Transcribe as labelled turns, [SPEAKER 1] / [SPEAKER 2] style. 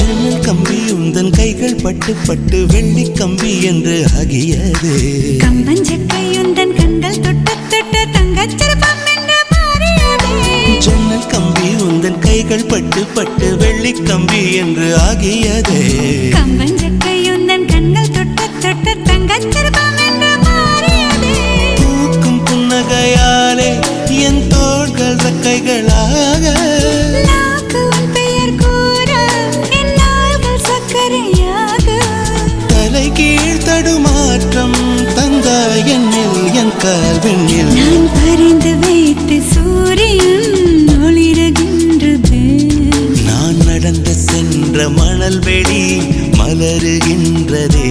[SPEAKER 1] ஜன்னல் கம்பி உந்தன் கைகள் பட்டு பட்டு வெள்ளி கம்பி என்று ஆகியது.
[SPEAKER 2] கம்பஞ்சக்கை உந்தன் கண்கள் தொட்டு தொட்டு தங்கச்சிற்பம் என்று மாறியது.
[SPEAKER 1] ஜன்னல் கம்பி உந்தன் கைகள் பட்டு பட்டு வெள்ளி கம்பி என்று ஆகியது.
[SPEAKER 2] கம்பஞ்சக்கை உந்தன் கண்கள் தொட்டு தொட்டு தங்கச்சிற்பம் என்று மாறியது.
[SPEAKER 1] பூக்கும் புன்னகையாலே என் தோள்கள் ரெக்கைகளாக தடுமாற்றம் தந்தாய் என்னில் என் கால்வெண்ணில்.
[SPEAKER 2] நான் பறிந்து வைத்து சூரியன் ஒளிருகின்றது.
[SPEAKER 1] நான் நடந்து சென்ற மணல் வெளி மலருகின்றதே.